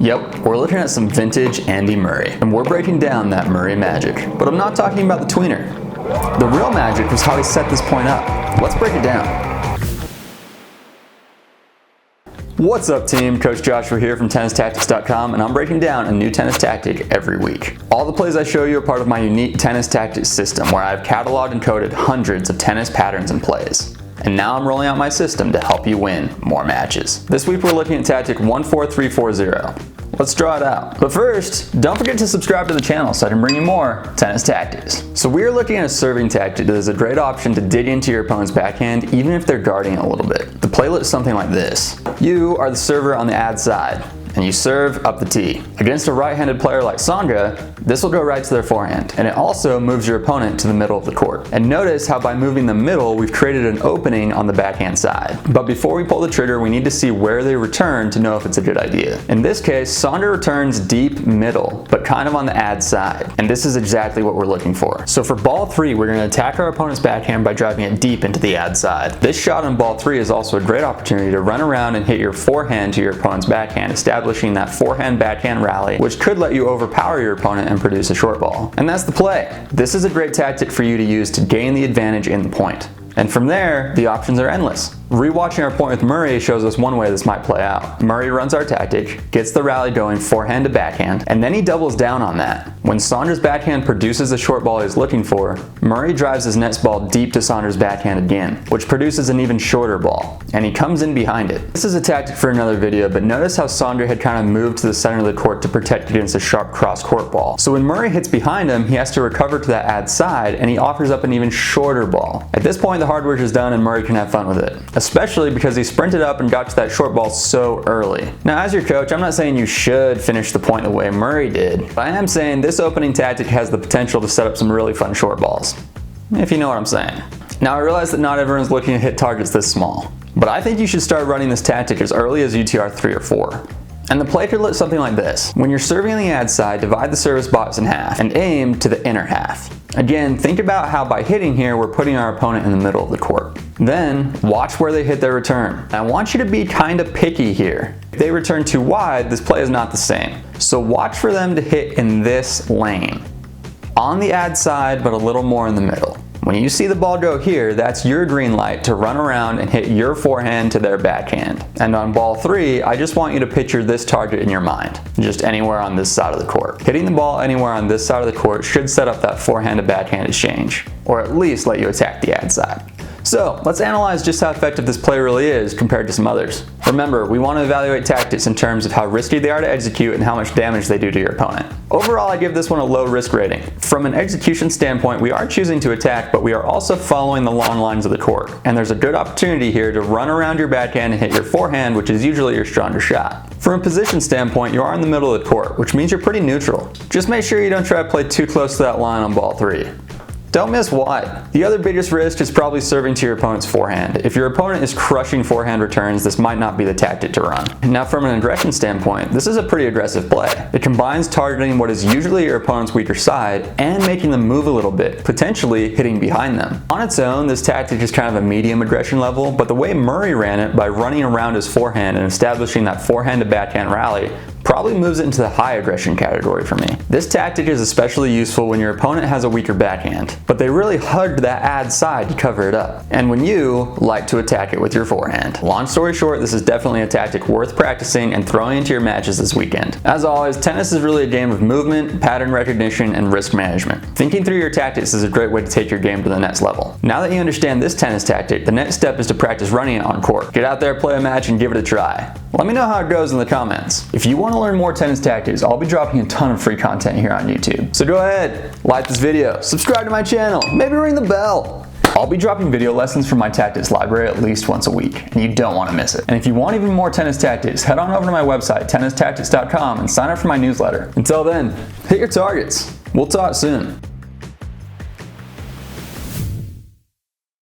Yep, we're looking at some vintage Andy Murray, and we're breaking down that Murray magic. But I'm not talking about the tweener. The real magic was how he set this point up. Let's break it down. What's up team, Coach Joshua here from TennisTactics.com, and I'm breaking down a new tennis tactic every week. All the plays I show you are part of my unique tennis tactics system where I've cataloged and coded hundreds of tennis patterns and plays. And now I'm rolling out my system to help you win more matches. This week we're looking at tactic 14340. Let's draw it out. But first, don't forget to subscribe to the channel so I can bring you more tennis tactics. So we are looking at a serving tactic that is a great option to dig into your opponent's backhand even if they're guarding a little bit. The playlet is something like this. You are the server on the ad side, and you serve up the tee. Against a right-handed player like Sandra, this will go right to their forehand, and it also moves your opponent to the middle of the court. And notice how by moving the middle, we've created an opening on the backhand side. But before we pull the trigger, we need to see where they return to know if it's a good idea. In this case, Sandra returns deep middle, but kind of on the ad side. And this is exactly what we're looking for. So for ball 3, we're going to attack our opponent's backhand by driving it deep into the ad side. This shot on ball 3 is also a great opportunity to run around and hit your forehand to your opponent's backhand, establishing that forehand-backhand rally, which could let you overpower your opponent and produce a short ball. And that's the play. This is a great tactic for you to use to gain the advantage in the point. And from there, the options are endless. Rewatching our point with Murray shows us one way this might play out. Murray runs our tactic, gets the rally going forehand to backhand, and then he doubles down on that. When Sandra's backhand produces the short ball he's looking for, Murray drives his next ball deep to Sandra's backhand again, which produces an even shorter ball, and he comes in behind it. This is a tactic for another video, but notice how Sandra had kind of moved to the center of the court to protect against a sharp cross-court ball. So when Murray hits behind him, he has to recover to that ad side, and he offers up an even shorter ball. At this point, the hard work is done and Murray can have fun with it, especially because he sprinted up and got to that short ball so early. Now, as your coach, I'm not saying you should finish the point the way Murray did, but I am saying this opening tactic has the potential to set up some really fun short balls, if you know what I'm saying. Now, I realize that not everyone's looking to hit targets this small, but I think you should start running this tactic as early as UTR 3 or 4. And the play could look something like this. When you're serving on the ad side, divide the service box in half and aim to the inner half. Again, think about how by hitting here, we're putting our opponent in the middle of the court. Then, watch where they hit their return. I want you to be kind of picky here. If they return too wide, this play is not the same. So watch for them to hit in this lane. On the ad side, but a little more in the middle. When you see the ball go here, that's your green light to run around and hit your forehand to their backhand. And on ball 3, I just want you to picture this target in your mind, just anywhere on this side of the court. Hitting the ball anywhere on this side of the court should set up that forehand to backhand exchange, or at least let you attack the ad side. So let's analyze just how effective this play really is compared to some others. Remember, we want to evaluate tactics in terms of how risky they are to execute and how much damage they do to your opponent. Overall, I give this one a low risk rating. From an execution standpoint, we are choosing to attack, but we are also following the long lines of the court. And there's a good opportunity here to run around your backhand and hit your forehand, which is usually your stronger shot. From a position standpoint, you are in the middle of the court, which means you're pretty neutral. Just make sure you don't try to play too close to that line on ball 3. Don't miss wide. The other biggest risk is probably serving to your opponent's forehand. If your opponent is crushing forehand returns, this might not be the tactic to run. Now, from an aggression standpoint, this is a pretty aggressive play. It combines targeting what is usually your opponent's weaker side and making them move a little bit, potentially hitting behind them. On its own, this tactic is kind of a medium aggression level, but the way Murray ran it by running around his forehand and establishing that forehand to backhand rally probably moves it into the high aggression category for me. This tactic is especially useful when your opponent has a weaker backhand, but they really hugged that ad side to cover it up, and when you like to attack it with your forehand. Long story short, this is definitely a tactic worth practicing and throwing into your matches this weekend. As always, tennis is really a game of movement, pattern recognition, and risk management. Thinking through your tactics is a great way to take your game to the next level. Now that you understand this tennis tactic, the next step is to practice running it on court. Get out there, play a match, and give it a try. Let me know how it goes in the comments. If you want to learn more tennis tactics, I'll be dropping a ton of free content here on YouTube. So go ahead, like this video, subscribe to my channel, maybe ring the bell. I'll be dropping video lessons from my tactics library at least once a week, and you don't want to miss it. And if you want even more tennis tactics, head on over to my website, TennisTactics.com, and sign up for my newsletter. Until then, hit your targets. We'll talk soon.